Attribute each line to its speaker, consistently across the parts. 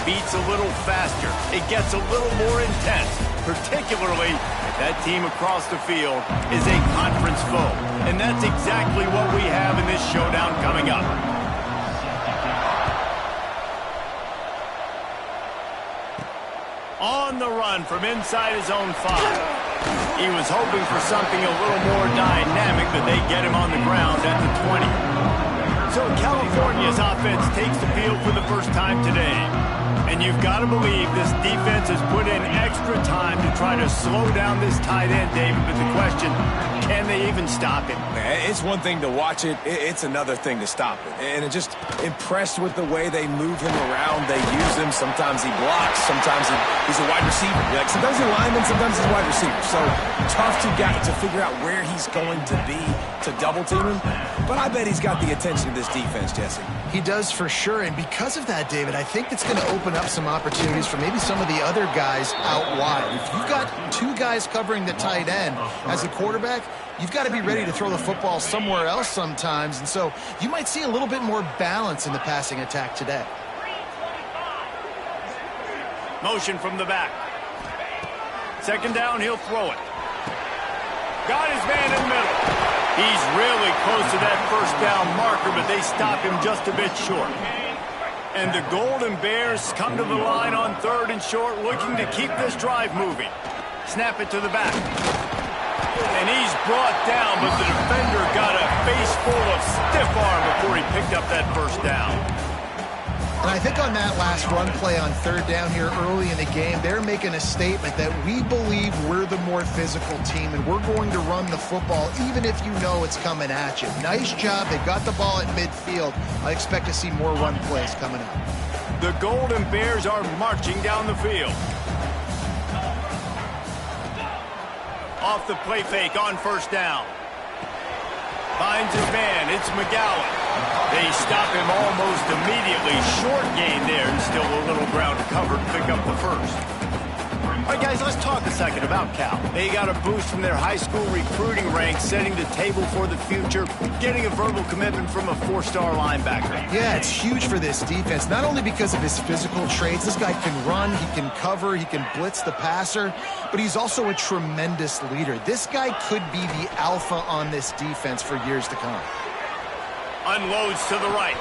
Speaker 1: beats a little faster. It gets a little more intense, particularly if that team across the field is a conference foe. And that's exactly what we have in this showdown coming up. On the run from inside his own 5. He was hoping for something a little more dynamic, but they get him on the ground at the 20. So California's offense takes the field for the first time today. And you've got to believe this defense has put in extra time to try to slow down this tight end, David. But the question, can they even stop him?
Speaker 2: It's one thing to watch it. It's another thing to stop it. And I'm just impressed with the way they move him around. They use him. Sometimes he blocks. Sometimes he's a wide receiver. Like sometimes he's a lineman. Sometimes he's a wide receiver. So tough to figure out where he's going to be to double team him. But I bet he's got the attention of this defense, Jesse.
Speaker 3: He does for sure. And because of that, David, I think it's going to open up some opportunities for maybe some of the other guys out wide. If you've got 2 guys covering the tight end as a quarterback, you've got to be ready to throw the football somewhere else sometimes. And so you might see a little bit more balance in the passing attack today.
Speaker 1: Motion from the back. Second down, he'll throw it. Got his man in the middle. He's really close to that first down marker, but they stop him just a bit short. And the Golden Bears come to the line on 3rd and short, looking to keep this drive moving. Snap it to the back. And he's brought down, but the defender got a face full of stiff arm before he picked up that first down.
Speaker 3: And I think on that last run play on 3rd down here early in the game, they're making a statement that we believe we're the more physical team and we're going to run the football even if you know it's coming at you. Nice job. They got the ball at midfield. I expect to see more run plays coming up.
Speaker 1: The Golden Bears are marching down the field. Off the play fake on first down. Finds his man. It's McGowan. They stop him almost immediately. Short gain there, and still a little ground covered. Pick up the first. All right, guys, let's talk a second about Cal. They got a boost from their high school recruiting ranks, setting the table for the future, getting a verbal commitment from a 4-star linebacker.
Speaker 3: Yeah, it's huge for this defense, not only because of his physical traits. This guy can run, he can cover, he can blitz the passer, but he's also a tremendous leader. This guy could be the alpha on this defense for years to come.
Speaker 1: Unloads to the right.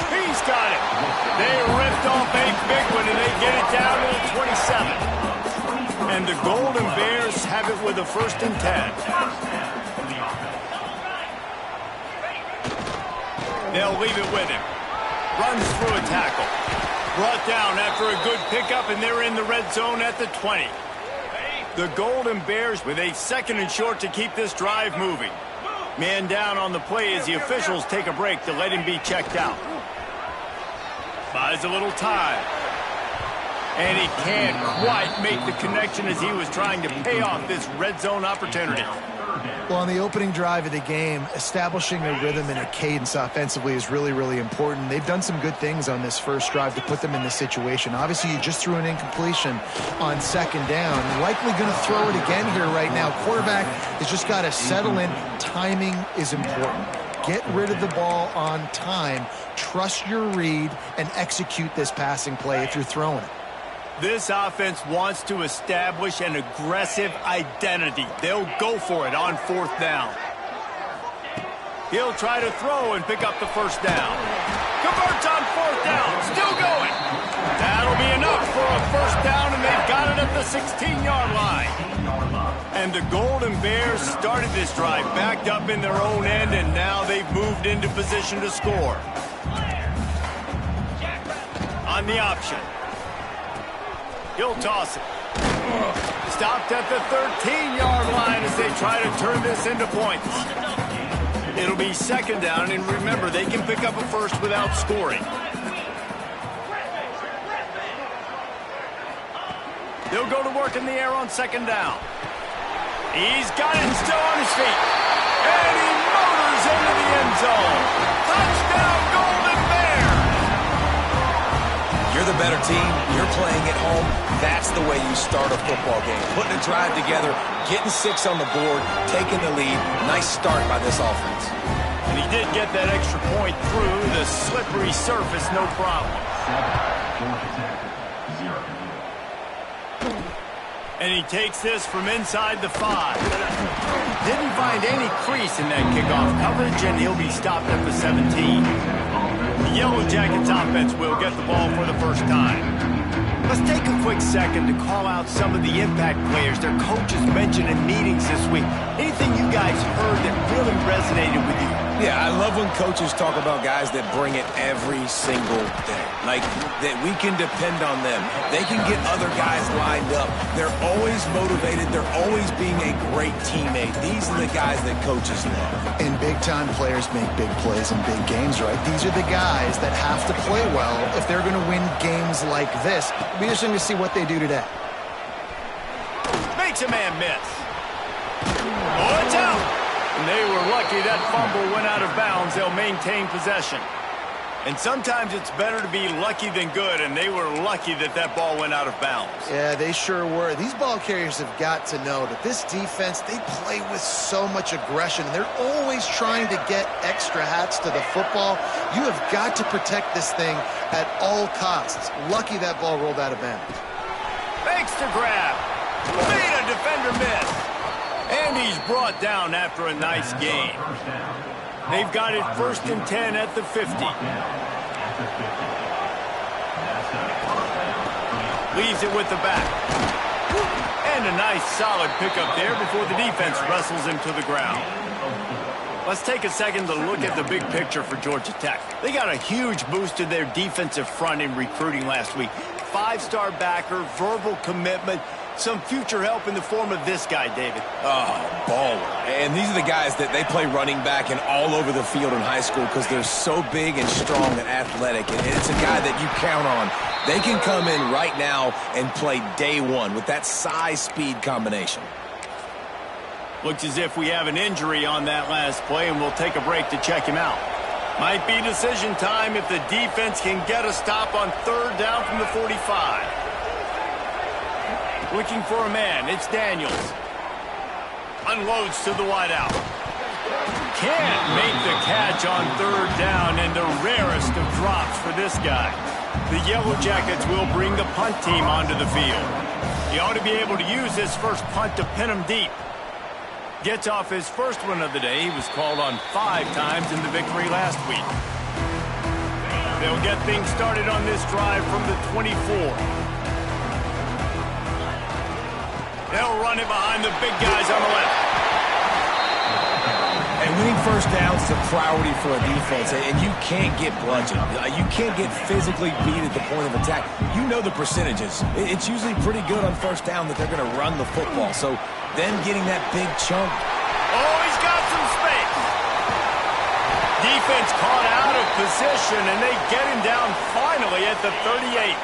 Speaker 1: He's got it. They ripped off a big one, and they get it down to the 27. And the Golden Bears have it with a 1st and 10. They'll leave it with him. Runs through a tackle. Brought down after a good pickup, and they're in the red zone at the 20. The Golden Bears with a 2nd and short to keep this drive moving. Man down on the play as the officials take a break to let him be checked out. Buys a little time. And he can't quite make the connection as he was trying to pay off this red zone opportunity.
Speaker 3: Well, on the opening drive of the game, establishing a rhythm and a cadence offensively is really, really important. They've done some good things on this first drive to put them in this situation. Obviously, you just threw an incompletion on 2nd down. Likely going to throw it again here right now. Quarterback has just got to settle in. Timing is important. Get rid of the ball on time. Trust your read and execute this passing play if you're throwing it.
Speaker 1: This offense wants to establish an aggressive identity. They'll go for it on 4th down. He'll try to throw and pick up the first down. Converts on 4th down. Still going. That'll be enough for a first down, and they've got it at the 16-yard line. And the Golden Bears started this drive backed up in their own end, and now they've moved into position to score. On the option. He'll toss it. Stopped at the 13-yard line as they try to turn this into points. It'll be 2nd down, and remember, they can pick up a first without scoring. They'll go to work in the air on 2nd down. He's got it still on his feet. And he motors into the end zone. Touchdown, Golden Bears!
Speaker 2: You're the better team. You're playing at home. That's the way you start a football game. Putting a drive together, getting 6 on the board, taking the lead. Nice start by this offense.
Speaker 1: And he did get that extra point through the slippery surface, no problem. And he takes this from inside the 5. Didn't find any crease in that kickoff coverage, and he'll be stopped at the 17. The Yellow Jackets offense will get the ball for the first time. Let's take a quick second to call out some of the impact players their coaches mentioned in meetings this week. Anything you guys heard that really resonated with you?
Speaker 2: Yeah, I love when coaches talk about guys that bring it every single day. Like, that we can depend on them. They can get other guys lined up. They're always motivated. They're always being a great teammate. These are the guys that coaches love.
Speaker 3: And big-time players make big plays in big games, right? These are the guys that have to play well if they're going to win games like this. It'll be interesting to see what they do today.
Speaker 1: Makes a man miss. Oh, it's out. And they were lucky that fumble went out of bounds. They'll maintain possession. And sometimes it's better to be lucky than good, and they were lucky that that ball went out of bounds.
Speaker 3: Yeah, they sure were. These ball carriers have got to know that this defense, they play with so much aggression, and they're always trying to get extra hats to the football. You have got to protect this thing at all costs. Lucky that ball rolled out of bounds.
Speaker 1: Fakes to grab. Made a defender miss. And he's brought down after a nice gain. They've got it 1st and 10 at the 50. Leaves it with the back. And a nice solid pickup there before the defense wrestles him to the ground. Let's take a second to look at the big picture for Georgia Tech. They got a huge boost to their defensive front in recruiting last week. 5-star backer, verbal commitment, some future help in the form of this guy, David.
Speaker 2: Oh, baller. And these are the guys that they play running back and all over the field in high school because they're so big and strong and athletic. And it's a guy that you count on. They can come in right now and play day one with that size-speed combination.
Speaker 1: Looks as if we have an injury on that last play, and we'll take a break to check him out. Might be decision time if the defense can get a stop on 3rd down from the 45. Looking for a man. It's Daniels. Unloads to the wideout. Can't make the catch on 3rd down, and the rarest of drops for this guy. The Yellow Jackets will bring the punt team onto the field. He ought to be able to use this first punt to pin him deep. Gets off his first one of the day. He was called on 5 times in the victory last week. They'll get things started on this drive from the 24. They'll run it behind the big guys on the left.
Speaker 2: And winning first downs is a priority for a defense, and you can't get bludgeoned. You can't get physically beat at the point of attack. You know the percentages. It's usually pretty good on first down that they're going to run the football. So then getting that big chunk.
Speaker 1: Oh, he's got some space. Defense caught out of position, and they get him down finally at the 38.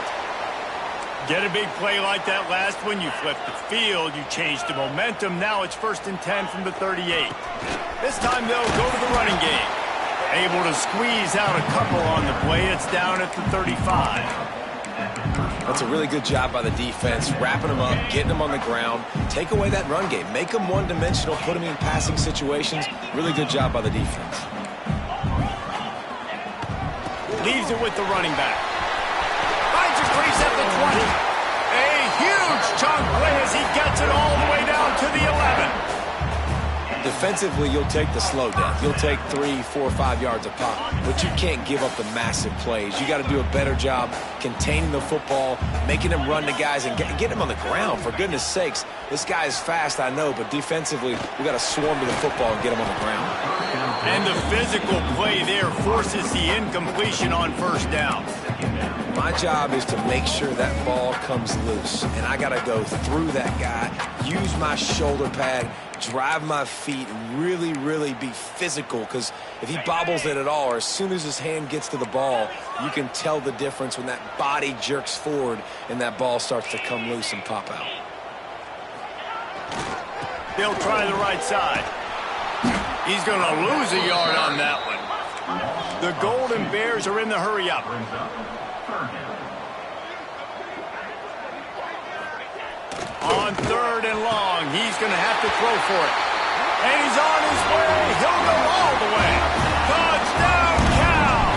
Speaker 1: Get a big play like that last one, you flip the field, you change the momentum. Now it's 1st and 10 from the 38. This time they'll go to the running game. Able to squeeze out a couple on the play. It's down at the 35.
Speaker 2: That's a really good job by the defense, wrapping them up, getting them on the ground. Take away that run game. Make them one-dimensional, put them in passing situations. Really good job by the defense.
Speaker 1: Leaves it with the running back. Finds a crease at the 20. A huge chunk play as he gets it all the way down to the 11.
Speaker 2: Defensively, you'll take the slow down. You'll take 3, 4, 5 yards a pop, but you can't give up the massive plays. You got to do a better job containing the football, making them run to guys, and get them on the ground. For goodness sakes, this guy is fast, I know, but defensively, we got to swarm to the football and get him on the ground.
Speaker 1: And the physical play there forces the incompletion on 1st down.
Speaker 2: My job is to make sure that ball comes loose, and I got to go through that guy, use my shoulder pad, drive my feet, and really, really be physical, because if he bobbles it at all, or as soon as his hand gets to the ball, you can tell the difference when that body jerks forward and that ball starts to come loose and pop out.
Speaker 1: They'll try the right side. He's going to lose a yard on that one. The Golden Bears are in the hurry-up. On 3rd and long, he's going to have to throw for it. And he's on his way. He'll go all the way. Touchdown, Cal!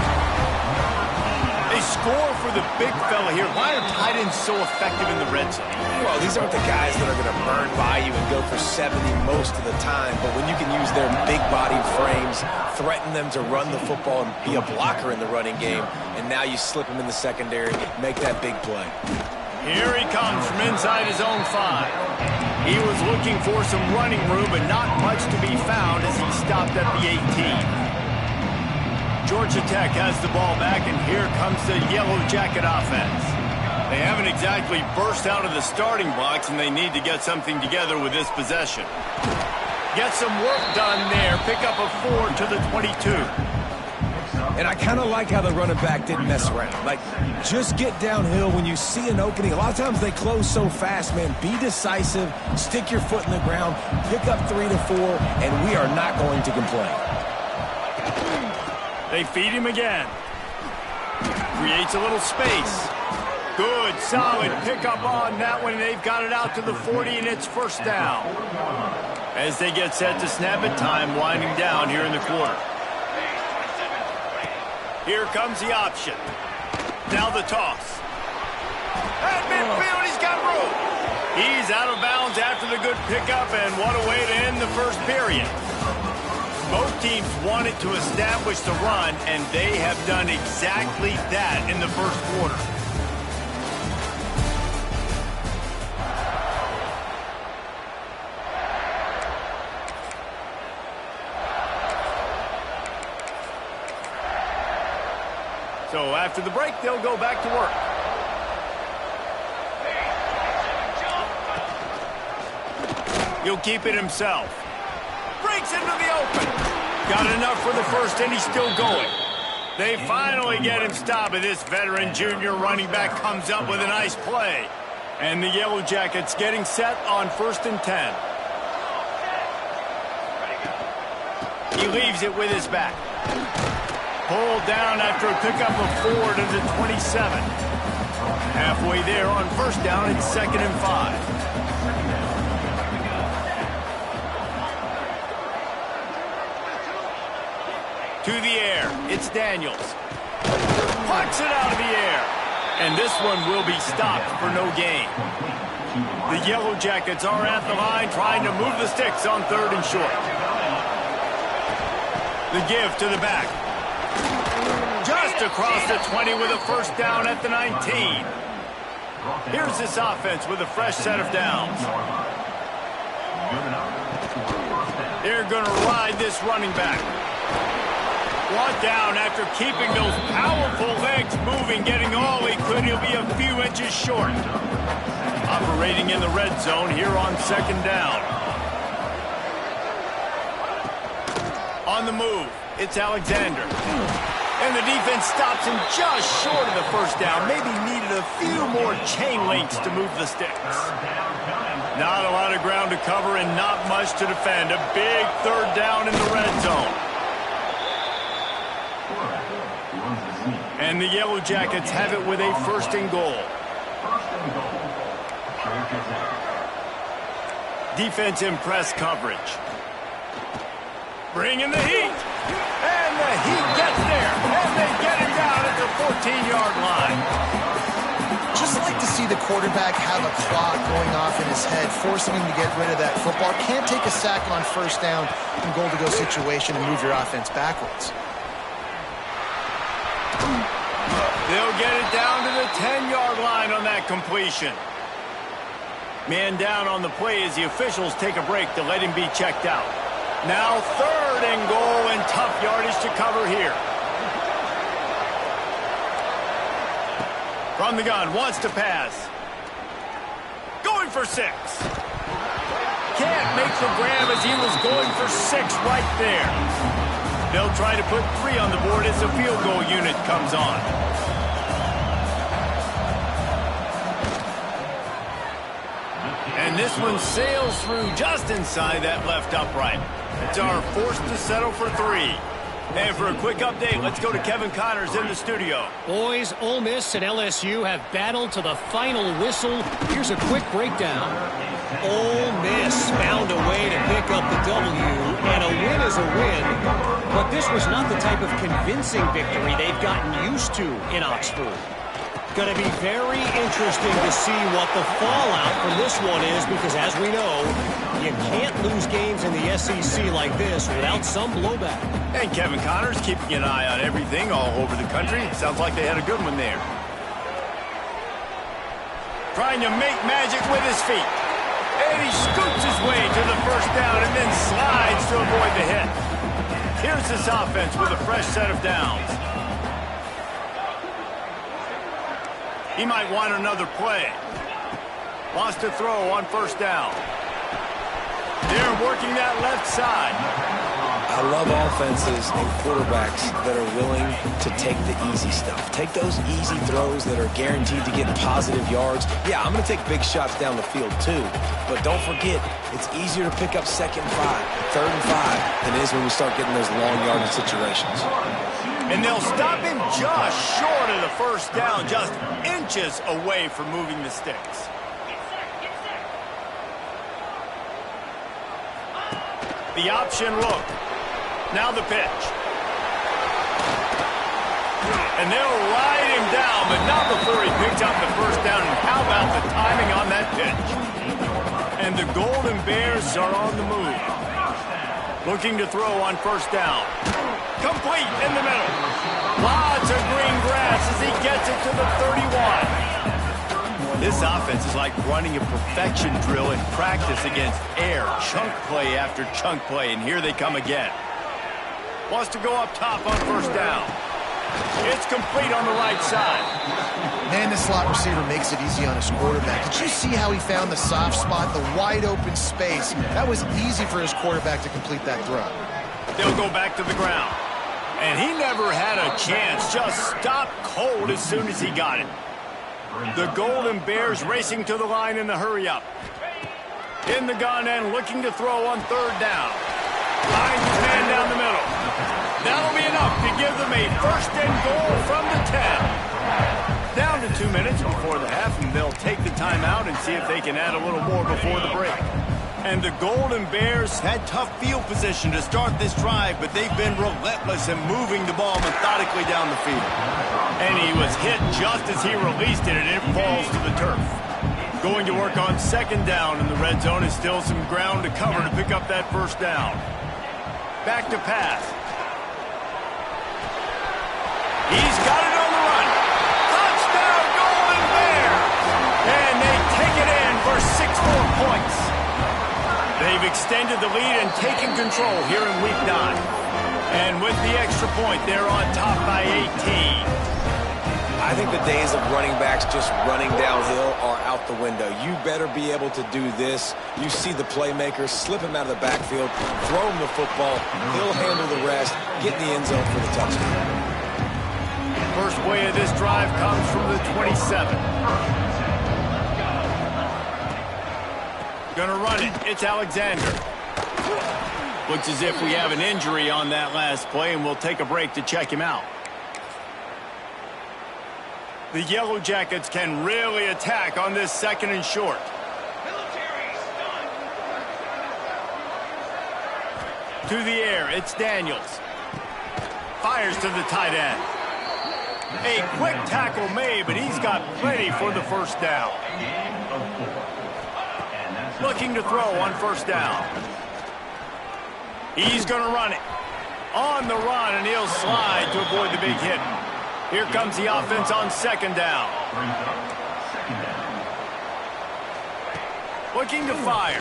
Speaker 1: They score for the big fella here. Why are tight ends so effective in the red zone?
Speaker 2: Well, these aren't the guys that are going to burn by you and go for 70 most of the time, but when you can use their big-bodied frames, threaten them to run the football and be a blocker in the running game, and now you slip them in the secondary, make that big play.
Speaker 1: Here he comes from inside his own 5. He was looking for some running room, but not much to be found as he stopped at the 18. Georgia Tech has the ball back, and here comes the Yellow Jacket offense. They haven't exactly burst out of the starting blocks, and they need to get something together with this possession. Get some work done there. Pick up a 4 to the 22.
Speaker 2: And I kind of like how the running back didn't mess around. Like, just get downhill when you see an opening. A lot of times they close so fast, man. Be decisive, stick your foot in the ground, pick up 3 to 4, and we are not going to complain.
Speaker 1: They feed him again. Creates a little space. Good, solid pickup on that one. They've got it out to the 40, and it's first down. As they get set to snap it, time winding down here in the quarter. Here comes the option. Now the toss. At midfield, he's got room. He's out of bounds after the good pickup, and what a way to end the first period. Both teams wanted to establish the run, and they have done exactly that in the first quarter. So after the break, they'll go back to work. He'll keep it himself. Breaks into the open. Got enough for the first, and he's still going. They finally get him stopped, and this veteran junior running back comes up with a nice play. And the Yellow Jackets getting set on 1st and 10. He leaves it with his back. Pulled down after a pickup of 4 to the 27. Halfway there on first down, it's 2nd and 5. To the air, it's Daniels. Pucks it out of the air. And this one will be stopped for no gain. The Yellow Jackets are at the line trying to move the sticks on 3rd and short. The give to the back. Just across the 20 with a first down at the 19. Here's this offense with a fresh set of downs. They're going to ride this running back. Brought down after keeping those powerful legs moving, getting all he could. He'll be a few inches short. Operating in the red zone here on 2nd down. On the move, it's Alexander. And the defense stops him just short of the first down. Maybe needed a few more chain links to move the sticks. Not a lot of ground to cover and not much to defend. A big 3rd down in the red zone. And the Yellow Jackets have it with a 1st and goal. Defense in press coverage. Bring in the heat. And the heat gets there. And they get him down at the 14-yard line.
Speaker 3: Just like to see the quarterback have a clock going off in his head, forcing him to get rid of that football. Can't take a sack on first down in goal-to-go situation and move your offense backwards.
Speaker 1: They'll get it down to the 10-yard line on that completion. Man down on the play as the officials take a break to let him be checked out. Now 3rd and goal, and tough yardage to cover here. From the gun, wants to pass. Going for 6. Can't make the grab as he was going for 6 right there. They'll try to put 3 on the board as the field goal unit comes on. And this one sails through just inside that left upright. It's our forced to settle for 3. And for a quick update, let's go to Kevin Connors in the studio.
Speaker 4: Boys, Ole Miss and LSU have battled to the final whistle. Here's a quick breakdown. Ole Miss found a way to pick up the W, and a win is a win. But this was not the type of convincing victory they've gotten used to in Oxford. Going to be very interesting to see what the fallout from this one is, because as we know, you can't lose games in the SEC like this without some blowback.
Speaker 1: And Kevin Connors keeping an eye on everything all over the country. Sounds like they had a good one there. Trying to make magic with his feet. And he scoots his way to the first down and then slides to avoid the hit. Here's this offense with a fresh set of downs. He might want another play. Wants to throw on first down. They're working that left side.
Speaker 2: I love offenses and quarterbacks that are willing to take the easy stuff. Take those easy throws that are guaranteed to get positive yards. Yeah, I'm going to take big shots down the field too. But don't forget, it's easier to pick up 2nd and 5, 3rd and 5 than it is when we start getting those long yardage situations.
Speaker 1: And they'll stop him just short of the first down, just inches away from moving the sticks. The option look. Now the pitch. And they'll ride him down, but not before he picks up the first down. And how about the timing on that pitch? And the Golden Bears are on the move. Looking to throw on first down. Complete in the middle. Lots of green grass as he gets it to the 31. This offense is like running a perfection drill in practice against air. Chunk play after chunk play, and here they come again. Wants to go up top on first down. It's complete on the right side.
Speaker 3: Man, this slot receiver makes it easy on his quarterback. Did you see how he found the soft spot, the wide open space? That was easy for his quarterback to complete that throw.
Speaker 1: They'll go back to the ground. And he never had a chance. Just stopped cold as soon as he got it. The Golden Bears racing to the line in the hurry-up. In the gun and looking to throw on third down. Finds his man down the middle. That'll be enough to give them a first and goal from the 10. Down to 2 minutes before the half, and they'll take the timeout and see if they can add a little more before the break. And the Golden Bears had tough field position to start this drive, but they've been relentless in moving the ball methodically down the field. And he was hit just as he released it, and it falls to the turf. Going to work on second down in the red zone is still some ground to cover to pick up that first down. Back to pass. He's got it on the run. Touchdown, Golden Bears! And they take it in for 6 more points. They've extended the lead and taken control here in Week 9. And with the extra point, they're on top by 18.
Speaker 2: I think the days of running backs just running downhill are out the window. You better be able to do this. You see the playmaker, slip him out of the backfield, throw him the football, he'll handle the rest, get in the end zone for the touchdown.
Speaker 1: First play of this drive comes from the 27. Gonna run it. It's Alexander. Looks as if we have an injury on that last play, and we'll take a break to check him out. The Yellow Jackets can really attack on this second and short. To the air, it's Daniels. Fires to the tight end. A quick tackle made, but he's got plenty for the first down. Looking to throw on first down. He's going to run it. On the run, and he'll slide to avoid the big hit. Here comes the offense on second down. Looking to fire.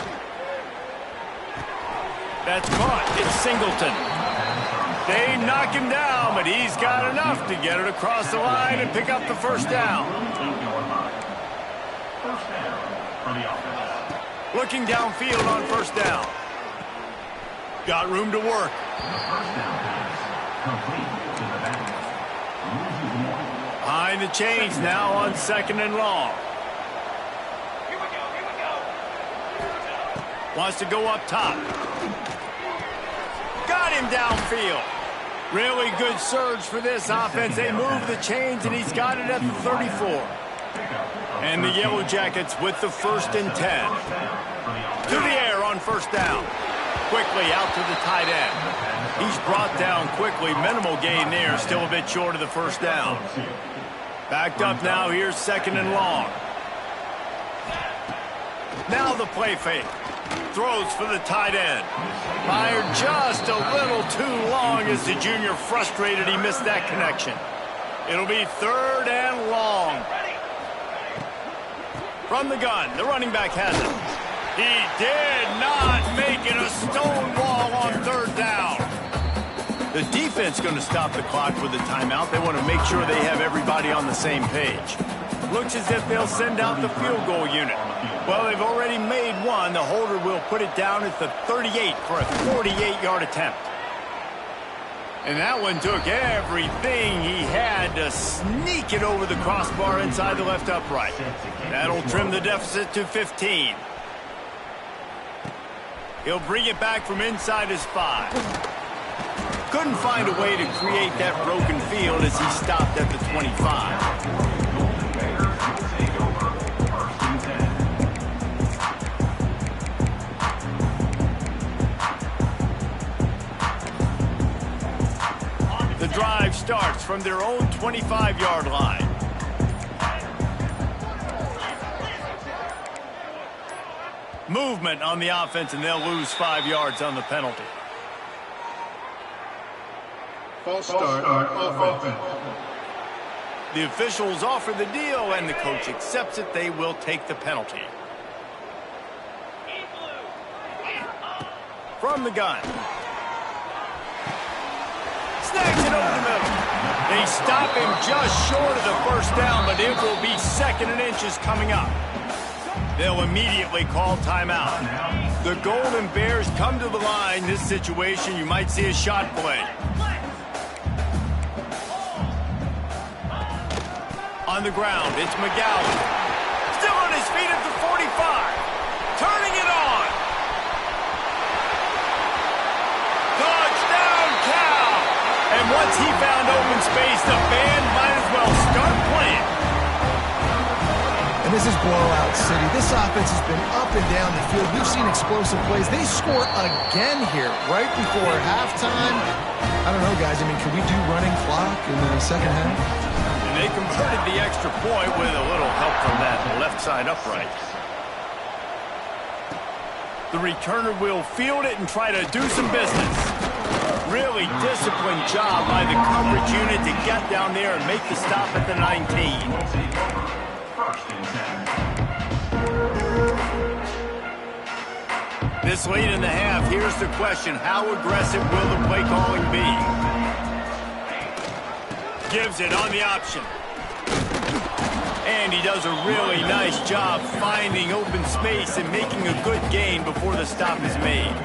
Speaker 1: That's caught. It's Singleton. They knock him down, but he's got enough to get it across the line and pick up the first down. Looking downfield on first down. Got room to work. Behind the chains now on second and long. Wants to go up top. Got him downfield. Really good surge for this offense. They move the chains, and he's got it at the 34. And the Yellow Jackets with the 1st and 10. To the air on 1st down. Quickly out to the tight end. He's brought down quickly. Minimal gain there. Still a bit short of the 1st down. Backed up now. Here's 2nd and long. Now the play fake. Throws for the tight end. Fired just a little too long as the junior frustrated he missed that connection. It'll be 3rd and long. From the gun, the running back has it. He did not make it a stone wall on 3rd down. The defense going to stop the clock with a timeout. They want to make sure they have everybody on the same page. Looks as if they'll send out the field goal unit. Well, they've already made one. The holder will put it down at the 38 for a 48-yard attempt. And that one took everything he had to sneak it over the crossbar inside the left upright. That'll trim the deficit to 15. He'll bring it back from inside his 5. Couldn't find a way to create that broken field as he stopped at the 25. The drive starts from their own 25-yard line. Movement on the offense, and they'll lose 5 yards on the penalty.
Speaker 5: False start offense.
Speaker 1: The officials offer the deal, and the coach accepts it. They will take the penalty. From the gun. Snags it over the middle. They stop him just short of the 1st down, but it will be 2nd and inches coming up. They'll immediately call timeout. The Golden Bears come to the line. This situation, you might see a shot play. On the ground, it's McGowan. Still on his feet at the 45. Turning it on. Touchdown, Cal! And once he found open space, the band might as well start playing.
Speaker 3: And this is blowout city. This offense has been up and down the field. We've seen explosive plays. They score again here right before halftime. I don't know, guys. I mean, can we do running clock in the second half?
Speaker 1: And they converted the extra point with a little help from that left side upright. The returner will field it and try to do some business. Really disciplined job by the coverage unit to get down there and make the stop at the 19. This late in the half, here's the question. How aggressive will the play calling be? Gives it on the option. And he does a really nice job finding open space and making a good gain before the stop is made.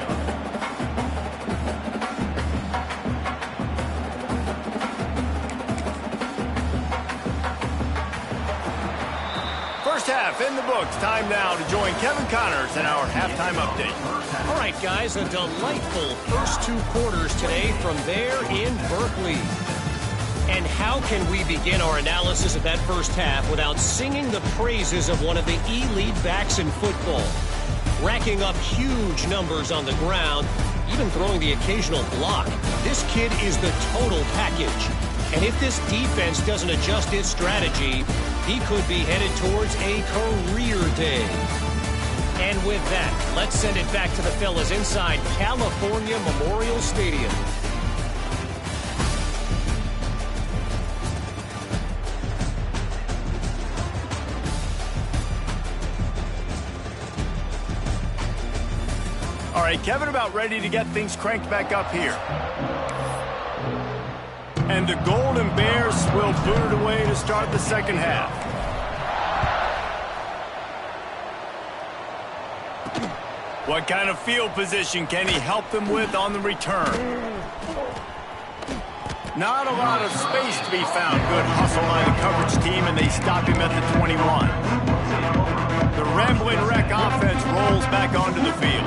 Speaker 1: First half in the books. Time now to join Kevin Connors in our halftime update.
Speaker 4: All right, guys, a delightful first 2 quarters today from there in Berkeley. And how can we begin our analysis of that first half without singing the praises of one of the elite backs in football? Racking up huge numbers on the ground, even throwing the occasional block. This kid is the total package. And if this defense doesn't adjust its strategy, he could be headed towards a career day. And with that, let's send it back to the fellas inside California Memorial Stadium.
Speaker 1: All right, Kevin, about ready to get things cranked back up here. And the Golden Bears will boot it away to start the second half. What kind of field position can he help them with on the return? Not a lot of space to be found. Good hustle by the coverage team, and they stop him at the 21. The rambling wreck offense rolls back onto the field.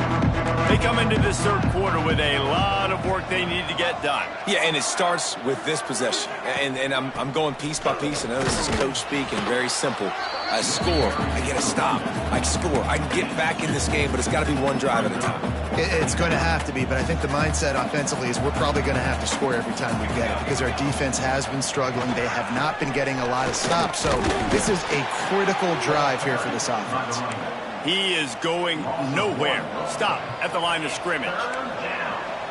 Speaker 1: They They come into this third quarter with a lot of work they need to get done.
Speaker 2: Yeah, and it starts with this possession. And I'm going piece by piece. I know this is coach speaking, very simple. I score, I get a stop, I score. I can get back in this game, but it's got to be one drive at a time.
Speaker 3: It's going to have to be, but I think the mindset offensively is we're probably going to have to score every time we get it because our defense has been struggling. They have not been getting a lot of stops, so this is a critical drive here for this offense.
Speaker 1: He is going nowhere. Stop at the line of scrimmage.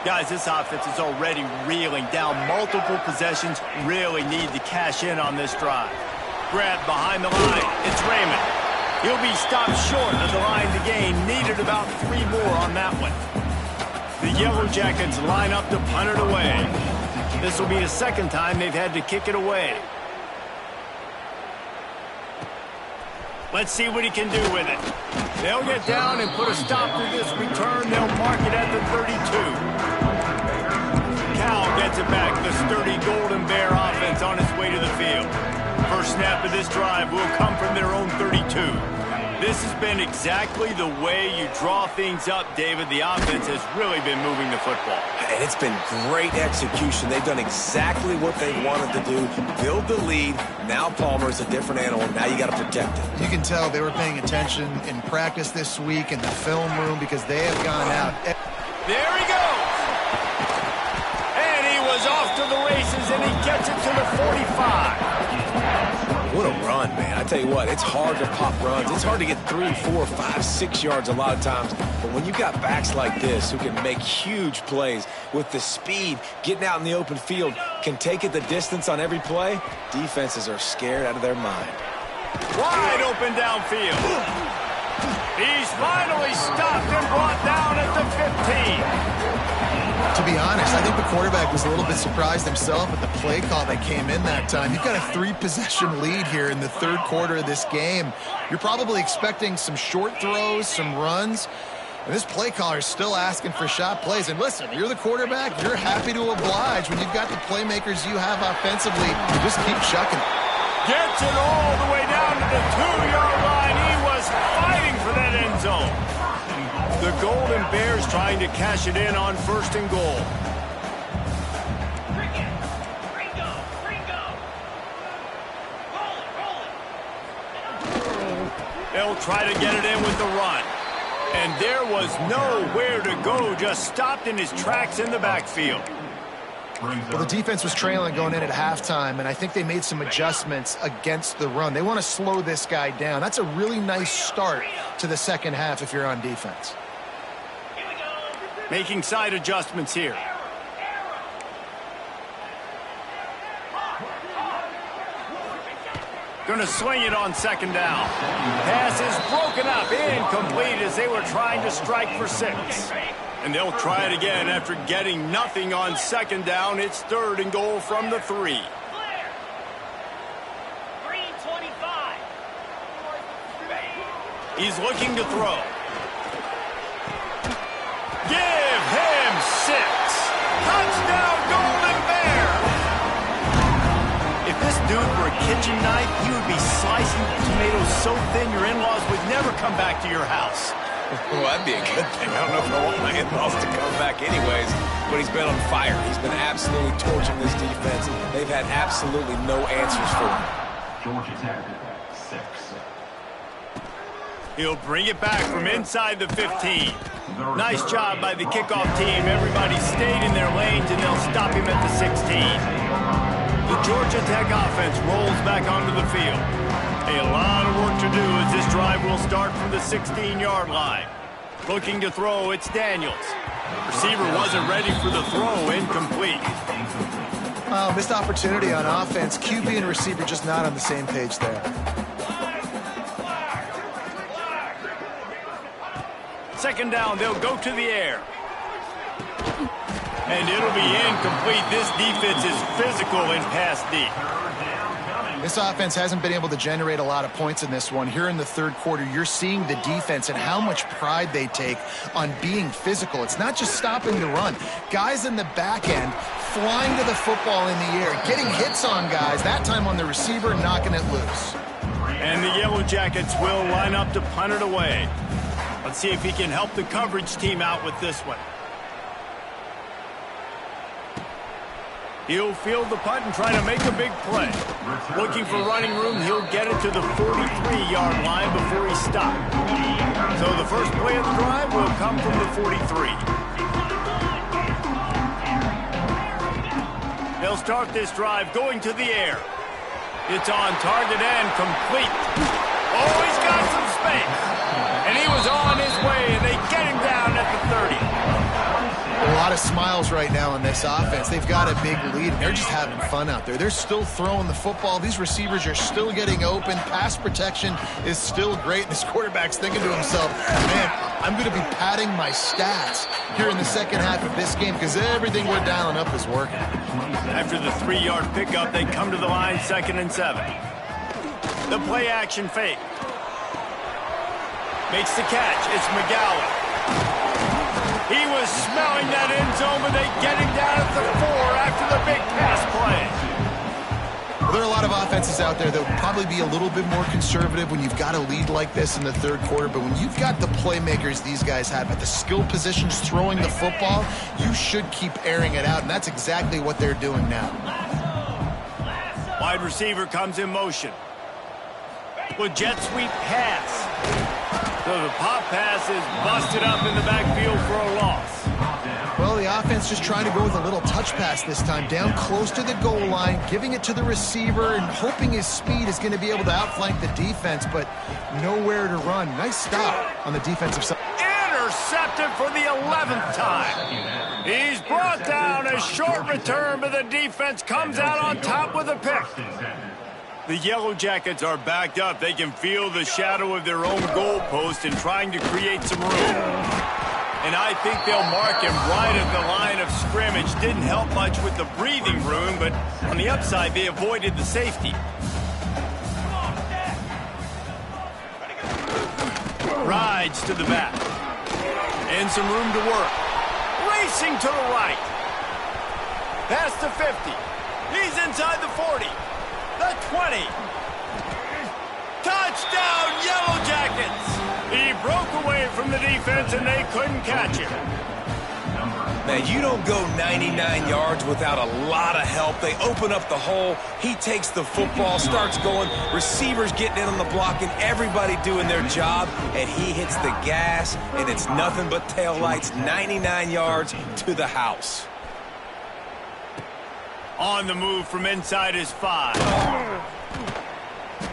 Speaker 1: Guys, this offense is already reeling down. Multiple possessions, really need to cash in on this drive. Grab behind the line. It's Raymond. He'll be stopped short of the line to gain. Needed about 3 more on that one. The Yellow Jackets line up to punt it away. This will be the second time they've had to kick it away. Let's see what he can do with it. They'll get down and put a stop to this return. They'll mark it at the 32. Cal gets it back. The sturdy Golden Bear offense on its way to the field. First snap of this drive will come from their own 32. This has been exactly the way you draw things up, David. The offense has really been moving the football.
Speaker 2: And it's been great execution. They've done exactly what they wanted to do. Build the lead. Now Palmer's a different animal. Now you got to protect it.
Speaker 3: You can tell they were paying attention in practice this week in the film room because they have gone out.
Speaker 1: There he goes. And he was off to the races, and he gets it to the 45.
Speaker 2: What a run, man. I tell you what, it's hard to pop runs. It's hard to get 3, 4, 5, 6 yards a lot of times. But when you've got backs like this who can make huge plays with the speed, getting out in the open field, can take it the distance on every play, defenses are scared out of their mind.
Speaker 1: Wide open downfield. He's finally stopped and brought down at the 15.
Speaker 3: To be honest, I think the quarterback was a little bit surprised himself at the play call that came in that time. You've got a 3-possession lead here in the third quarter of this game. You're probably expecting some short throws, some runs. And this play caller is still asking for shot plays. And listen, you're the quarterback. You're happy to oblige. When you've got the playmakers you have offensively, you just keep shucking it.
Speaker 1: Gets it all the way down to the 2-yard line. He was fighting for that end zone. The Golden Bears trying to cash it in on 1st and goal. They'll try to get it in with the run. And there was nowhere to go, just stopped in his tracks in the backfield.
Speaker 3: Well, the defense was trailing going in at halftime, and I think they made some adjustments against the run. They want to slow this guy down. That's a really nice start to the second half if you're on defense.
Speaker 1: Making side adjustments here. Going to swing it on 2nd down. Pass is broken up, incomplete as they were trying to strike for 6. And they'll try it again after getting nothing on 2nd down. It's 3rd and goal from the 3. He's looking to throw. Give him 6. Touchdown, Golden Bear. If this dude were a kitchen knife, he would be slicing tomatoes so thin your in-laws would never come back to your house.
Speaker 2: Well, that'd be a good thing. I don't know if I want my in-laws to come back anyways, but he's been on fire. He's been absolutely torching this defense. They've had absolutely no answers for him.
Speaker 5: Georgia Tech, 6.
Speaker 1: He'll bring it back from inside the 15. Nice job by the kickoff team. Everybody stayed in their lanes, and they'll stop him at the 16. The Georgia Tech offense rolls back onto the field. A lot of work to do as this drive will start from the 16-yard line. Looking to throw, it's Daniels. Receiver wasn't ready for the throw, incomplete.
Speaker 3: Missed opportunity on offense. QB and receiver just not on the same page there.
Speaker 1: 2nd down, they'll go to the air. And it'll be incomplete. This defense is physical and pass deep.
Speaker 3: This offense hasn't been able to generate a lot of points in this one. Here in the third quarter, you're seeing the defense and how much pride they take on being physical. It's not just stopping the run. Guys in the back end flying to the football in the air, getting hits on guys, that time on the receiver, knocking it loose.
Speaker 1: And the Yellow Jackets will line up to punt it away. Let's see if he can help the coverage team out with this one. He'll field the punt and try to make a big play. Looking for running room, he'll get it to the 43-yard line before he stopped. So the first play of the drive will come from the 43. They'll start this drive going to the air. It's on target and complete. Oh, he's got some space. And he was on his way, and they get him down at the 30.
Speaker 3: A lot of smiles right now on this offense. They've got a big lead, and they're just having fun out there. They're still throwing the football. These receivers are still getting open. Pass protection is still great. This quarterback's thinking to himself, man, I'm going to be padding my stats here in the second half of this game because everything we're dialing up is working.
Speaker 1: After the 3-yard pickup, they come to the line 2nd and 7. The play action fake. Makes the catch. It's McGowan. He was smelling that end zone, but they get him down at the 4 after the big pass play.
Speaker 3: Well, there are a lot of offenses out there that would probably be a little bit more conservative when you've got a lead like this in the third quarter, but when you've got the playmakers these guys have at the skill positions throwing the football, you should keep airing it out, and that's exactly what they're doing now.
Speaker 1: Wide receiver comes in motion. With jet sweep pass. So the pop pass is busted up in the backfield for a loss.
Speaker 3: Well, the offense just trying to go with a little touch pass this time, down close to the goal line, giving it to the receiver and hoping his speed is going to be able to outflank the defense, but nowhere to run. Nice stop on the defensive side.
Speaker 1: Intercepted for the 11th time. He's brought down, a short return, but the defense comes out on top with a pick. The Yellow Jackets are backed up. They can feel the shadow of their own goalpost and trying to create some room. And I think they'll mark him right at the line of scrimmage. Didn't help much with the breathing room, but on the upside, they avoided the safety. Rides to the back. And some room to work. Racing to the right. Past the 50. He's inside the 40. The 20. Touchdown, Yellow Jackets. He broke away from the defense, and they couldn't catch him.
Speaker 2: Man, you don't go 99 yards without a lot of help. They open up the hole. He takes the football, starts going. Receivers getting in on the block, and everybody doing their job. And he hits the gas, and it's nothing but taillights, 99 yards to the house.
Speaker 1: On the move from inside his 5.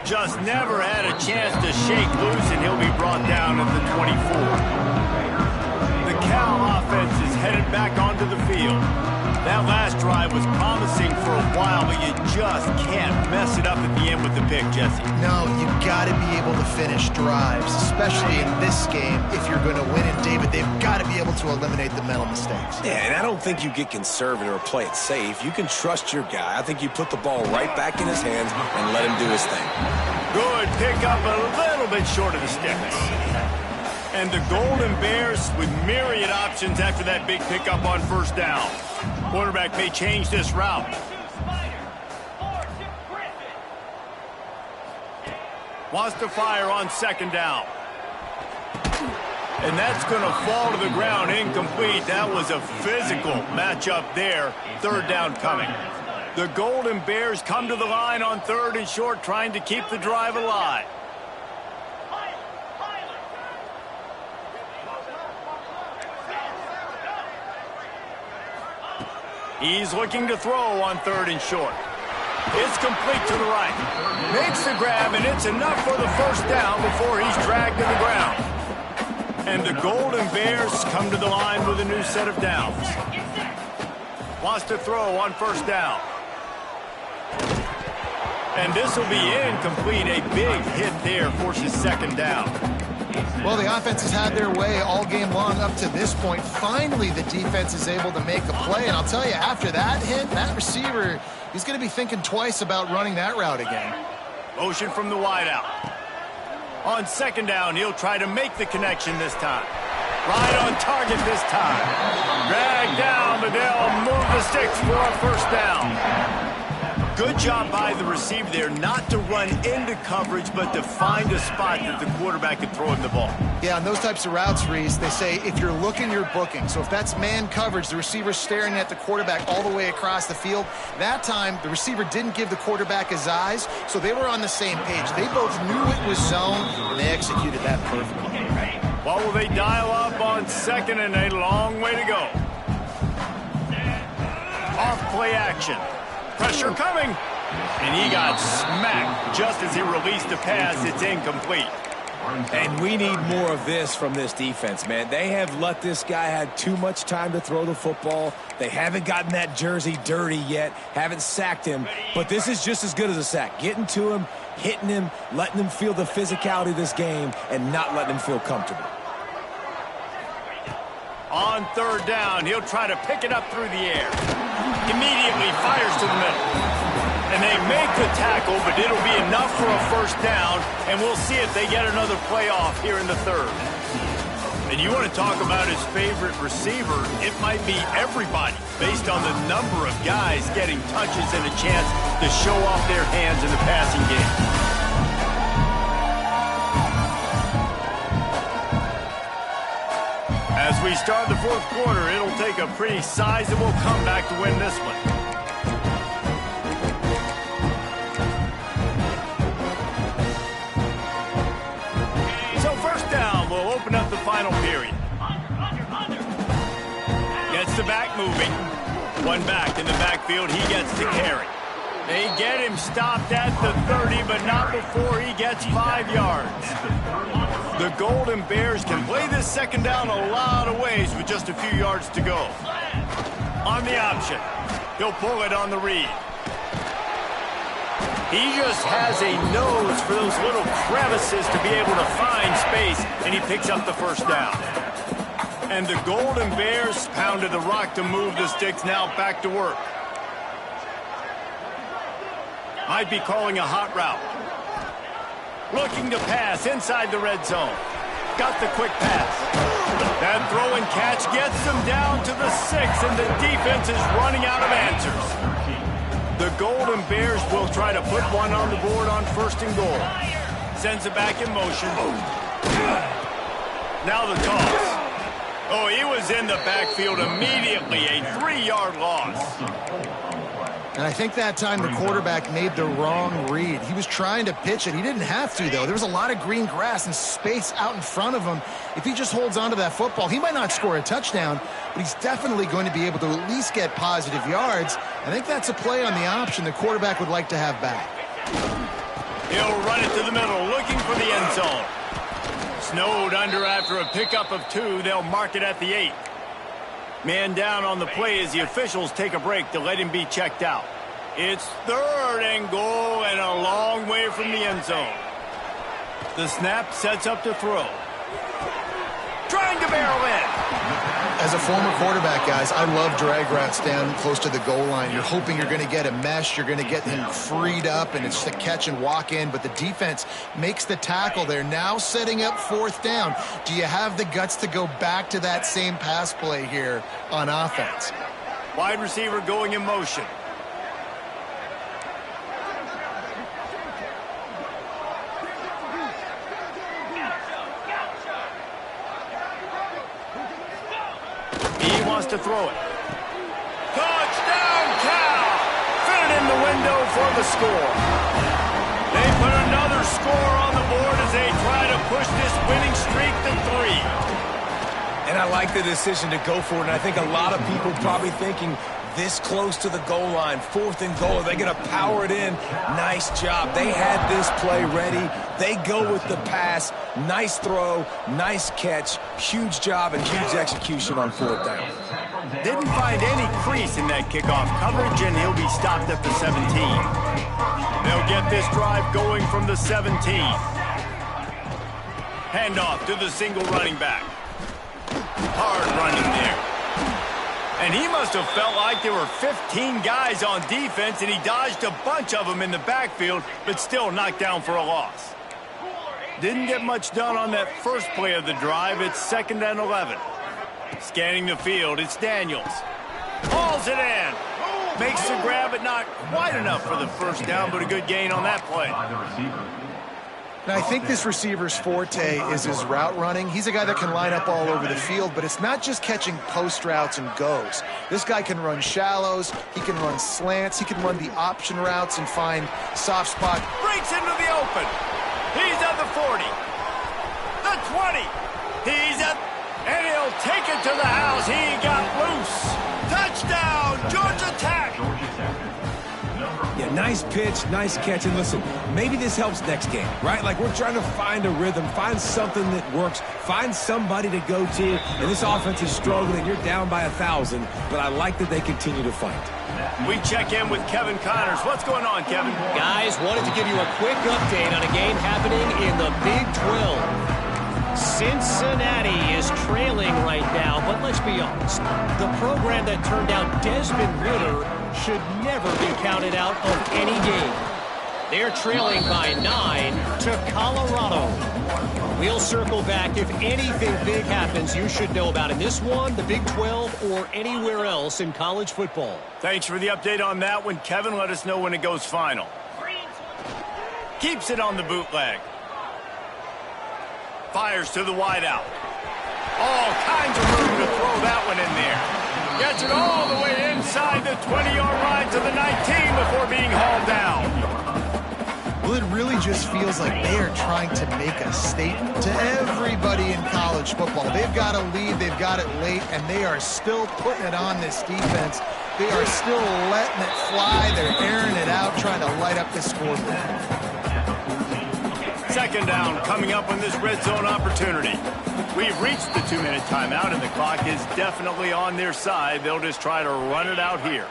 Speaker 1: Just never had a chance to shake loose, and he'll be brought down at the 24. The Cal offense is headed back onto the field. That last drive was promising for a while, but you just can't mess it up at the end with the pick, Jesse.
Speaker 3: No, you've got to be able to finish drives, especially in this game. If you're going to win it, David, they've got to be able to eliminate the mental mistakes.
Speaker 2: Yeah, and I don't think you get conservative or play it safe. You can trust your guy. I think you put the ball right back in his hands and let him do his thing.
Speaker 1: Good pick up, a little bit short of the sticks. And the Golden Bears with myriad options after that big pickup on first down. Quarterback may change this route. Wants to fire on second down. And that's going to fall to the ground incomplete. That was a physical matchup there. Third down coming. The Golden Bears come to the line on 3rd and short, trying to keep the drive alive. He's looking to throw on 3rd and short. It's complete to the right. Makes the grab, and it's enough for the first down before he's dragged to the ground. And the Golden Bears come to the line with a new set of downs. Wants to throw on first down. And this will be incomplete. A big hit there forces second down.
Speaker 3: Well, the offense has had their way all game long up to this point. Finally, the defense is able to make a play. And I'll tell you, after that hit, that receiver, he's going to be thinking twice about running that route again.
Speaker 1: Motion from the wideout. On second down, he'll try to make the connection this time. Right on target this time. Dragged down, but they'll move the sticks for a first down. Good job by the receiver there not to run into coverage, but to find a spot that the quarterback can throw him the ball.
Speaker 3: Yeah, on those types of routes, Reese, they say if you're looking, you're booking. So if that's man coverage, the receiver's staring at the quarterback all the way across the field. That time, the receiver didn't give the quarterback his eyes, so they were on the same page. They both knew it was zone, and they executed that perfectly.
Speaker 1: What will they dial up on 2nd and a long way to go? Off play action. Pressure coming. And he got smacked just as he released the pass. It's incomplete.
Speaker 2: And we need more of this from this defense, man. They have let this guy have too much time to throw the football. They haven't gotten that jersey dirty yet, haven't sacked him. But this is just as good as a sack. Getting to him, hitting him, letting him feel the physicality of this game, and not letting him feel comfortable.
Speaker 1: On 3rd down, he'll try to pick it up through the air. Immediately fires to the middle. And they make the tackle, but it'll be enough for a 1st down, and we'll see if they get another playoff here in the 3rd. And you want to talk about his favorite receiver, it might be everybody, based on the number of guys getting touches and a chance to show off their hands in the passing game. As we start the 4th quarter, it'll take a pretty sizable comeback to win this one. So 1st down will open up the final period. Gets the back moving. One back in the backfield, he gets to carry. They get him stopped at the 30, but not before he gets 5 yards. The Golden Bears can play this 2nd down a lot of ways with just a few yards to go. On the option, he'll pull it on the read. He just has a nose for those little crevices to be able to find space, and he picks up the 1st down. And the Golden Bears pounded the rock to move the sticks, now back to work. Might be calling a hot route. Looking to pass inside the red zone. Got the quick pass. That throw and catch gets them down to the 6, and the defense is running out of answers. The Golden Bears will try to put one on the board on 1st and goal. Sends it back in motion. Now the toss. Oh, he was in the backfield immediately. A 3-yard loss.
Speaker 3: And I think that time the quarterback made the wrong read. He was trying to pitch it. He didn't have to, though. There was a lot of green grass and space out in front of him. If he just holds on to that football, he might not score a touchdown, but he's definitely going to be able to at least get positive yards. I think that's a play on the option the quarterback would like to have back.
Speaker 1: He'll run it to the middle, looking for the end zone. Snowed under after a pickup of 2. They'll mark it at the 8. Man down on the play as the officials take a break to let him be checked out. It's 3rd and goal and a long way from the end zone. The snap sets up to throw. Trying to barrel in.
Speaker 3: As a former quarterback, guys, I love drag routes down close to the goal line. You're hoping you're going to get a mesh, you're going to get him freed up, and it's just a catch and walk in, but the defense makes the tackle. They're now setting up 4th down. Do you have the guts to go back to that same pass play here on offense?
Speaker 1: Wide receiver going in motion. Wants to throw it. Touchdown, Cal! Fit it in the window for the score. They put another score on the board as they try to push this winning streak to 3.
Speaker 2: And I like the decision to go for it, and I think a lot of people probably thinking this close to the goal line, 4th and goal, are they going to power it in? Nice job. They had this play ready. They go with the pass. Nice throw, nice catch, huge job and huge execution on 4th down.
Speaker 1: Didn't find any crease in that kickoff coverage, and he'll be stopped at the 17. They'll get this drive going from the 17. Handoff to the single running back. Hard running there. And he must have felt like there were 15 guys on defense, and he dodged a bunch of them in the backfield, but still knocked down for a loss. Didn't get much done on that first play of the drive. It's 2nd and 11. Scanning the field, it's Daniels. Hauls it in. Makes the grab, but not quite enough for the first down, but a good gain on that play.
Speaker 5: By the receiver.
Speaker 3: Now, I think this receiver's forte is his route running. He's a guy that can line up all over the field, but it's not just catching post routes and goes. This guy can run shallows, he can run slants, he can run the option routes and find soft spot.
Speaker 1: Breaks into the open. He's at the 40. The 20. He's at, and he'll take it to the house. He got loose. Touchdown, Georgia Tech.
Speaker 5: Georgia Tech.
Speaker 2: Yeah, nice pitch, nice catch. And listen, maybe this helps next game, right? Like we're trying to find a rhythm, find something that works, find somebody to go to. And this offense is struggling. You're down by 1,000, but I like that they continue to fight.
Speaker 1: We check in with Kevin Connors. What's going on, Kevin?
Speaker 4: Guys, wanted to give you a quick update on a game happening in the Big 12. Cincinnati is trailing right now, but let's be honest. The program that turned out Desmond Ridder should never be counted out of any game. They're trailing by 9 to Colorado. We'll circle back if anything big happens you should know about in this one, the Big 12, or anywhere else in college football.
Speaker 1: Thanks for the update on that one, Kevin. Let us know when it goes final. Keeps it on the bootleg. Fires to the wideout. All kinds of room to throw that one in there. Gets it all the way inside the 20-yard line to the 19 before being hauled down.
Speaker 3: Well, it really just feels like they are trying to make a statement to everybody in college football. They've got a lead, they've got it late, and they are still putting it on this defense. They are still letting it fly. They're airing it out, trying to light up this scoreboard.
Speaker 1: Second down coming up on this red zone opportunity. We've reached the 2-minute timeout, and the clock is definitely on their side. They'll just try to run it out here.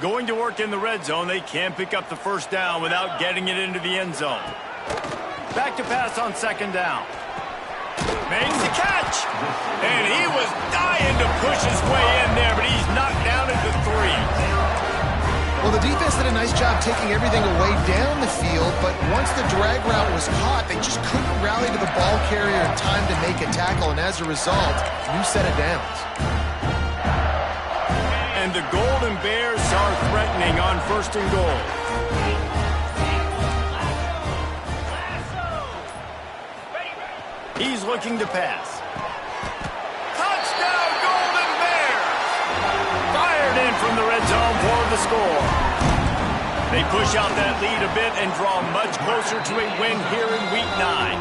Speaker 1: Going to work in the red zone, they can pick up the first down without getting it into the end zone. Back to pass on second down. Makes the catch. And he was dying to push his way in there, but he's knocked down at the 3.
Speaker 3: Well, the defense did a nice job taking everything away down the field, but once the drag route was caught, they just couldn't rally to the ball carrier in time to make a tackle, and as a result, new set of downs.
Speaker 1: And the Golden Bears are threatening on first and goal. He's looking to pass. Touchdown, Golden Bears! Fired in from the red zone for the score. They push out that lead a bit and draw much closer to a win here in Week 9.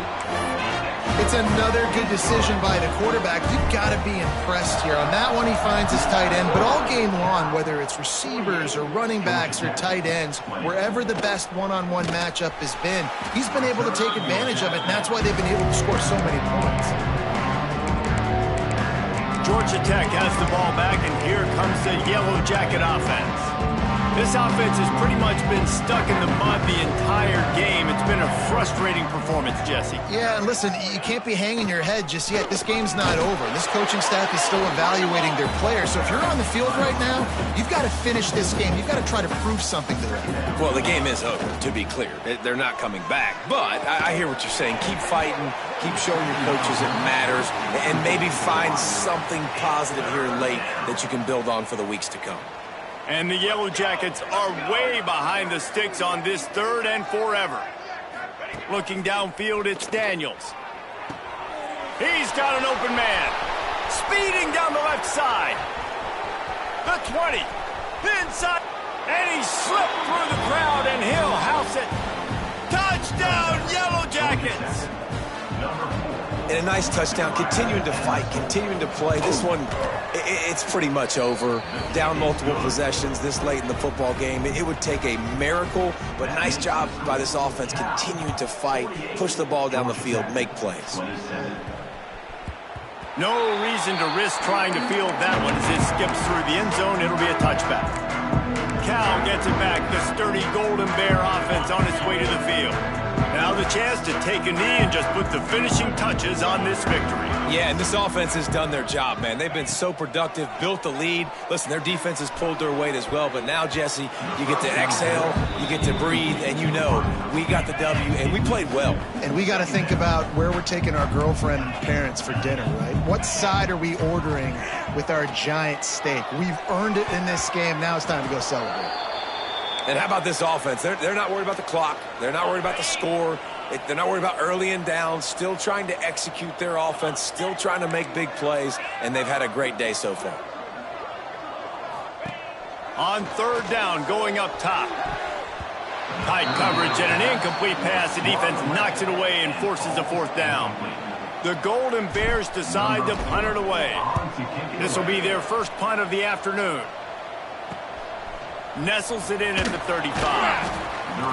Speaker 3: It's another good decision by the quarterback. You've got to be impressed here. On that one, he finds his tight end, but all game long, whether it's receivers or running backs or tight ends, wherever the best one-on-one matchup has been, he's been able to take advantage of it, and that's why they've been able to score so many points.
Speaker 1: Georgia Tech has the ball back, and here comes the Yellow Jacket offense. This offense has pretty much been stuck in the mud the entire game. It's been a frustrating performance, Jesse.
Speaker 3: Yeah, and listen, you can't be hanging your head just yet. This game's not over. This coaching staff is still evaluating their players. So if you're on the field right now, you've got to finish this game. You've got to try to prove something to them.
Speaker 2: Well, the game is over, to be clear. They're not coming back. But I hear what you're saying. Keep fighting. Keep showing your coaches it matters. And maybe find something positive here late that you can build on for the weeks to come.
Speaker 1: And the Yellow Jackets are way behind the sticks on this third and forever. Looking downfield, it's Daniels. He's got an open man. Speeding down the left side. The 20. Inside. And he slipped through the crowd, and he'll house it. Touchdown, Yellow Jackets.
Speaker 2: And a nice touchdown, continuing to fight, continuing to play. This one, it's pretty much over. Down multiple possessions this late in the football game. It would take a miracle, but nice job by this offense continuing to fight, push the ball down the field, make plays.
Speaker 1: No reason to risk trying to field that one as it skips through the end zone. It'll be a touchback. Cal gets it back. The sturdy Golden Bear offense on its way to the field. Now the chance to take a knee and just put the finishing touches on this victory.
Speaker 2: Yeah, and this offense has done their job, man. They've been so productive, built the lead. Listen, their defense has pulled their weight as well. But now, Jesse, you get to exhale, you get to breathe, and you know we got the W, and we played well.
Speaker 3: And we got to think about where we're taking our girlfriend and parents for dinner, right? What side are we ordering with our giant steak? We've earned it in this game. Now it's time to go celebrate.
Speaker 2: And how about this offense? They're not worried about the clock. They're not worried about the score. They're not worried about early and down. Still trying to execute their offense. Still trying to make big plays. And they've had a great day so far.
Speaker 1: On third down, going up top. Tight coverage and an incomplete pass. The defense knocks it away and forces a fourth down. The Golden Bears decide to punt it away. This will be their first punt of the afternoon. Nestles it in at the 35.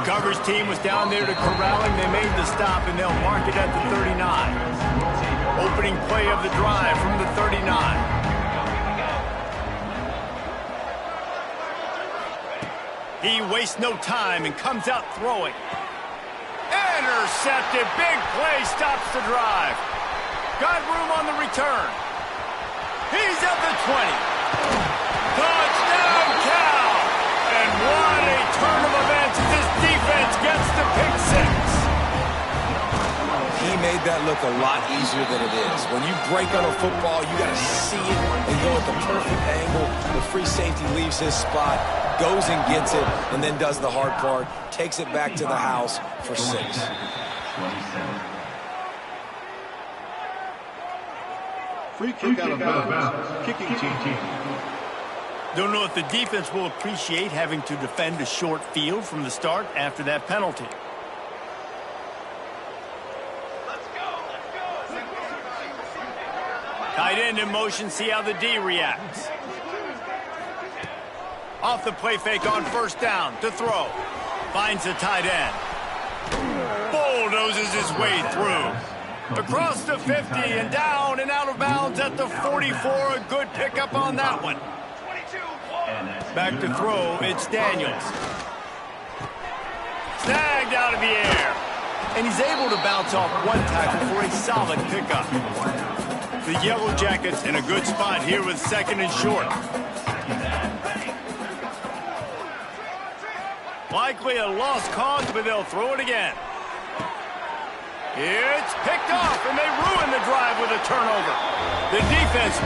Speaker 1: Coverage team was down there to corral him. They made the stop, and they'll mark it at the 39. Opening play of the drive from the 39. He wastes no time and comes out throwing. Intercepted. Big play stops the drive. Got room on the return. He's at the 20. Touchdown, Cal! And what a turn of events as this defense gets the pick six.
Speaker 2: He made that look a lot easier than it is. When you break on a football, you got to see it and go at the perfect angle. The free safety leaves his spot, goes and gets it, and then does the hard part, takes it back to the house for 6.
Speaker 5: 27.
Speaker 6: Free kick out of bounds. Kicking team.
Speaker 1: Don't know if the defense will appreciate having to defend a short field from the start after that penalty. Tight end in motion, see how the D reacts. Off the play fake on first down to throw. Finds the tight end. Bulldozes his way through. Across the 50 and down and out of bounds at the 44. A good pickup on that one. Back to throw, it's Daniels. Snagged out of the air. And he's able to bounce off one tackle for a solid pickup. The Yellow Jackets in a good spot here with second and short. Likely a lost cause, but they'll throw it again. It's picked off, and they ruin the drive with a turnover. The defense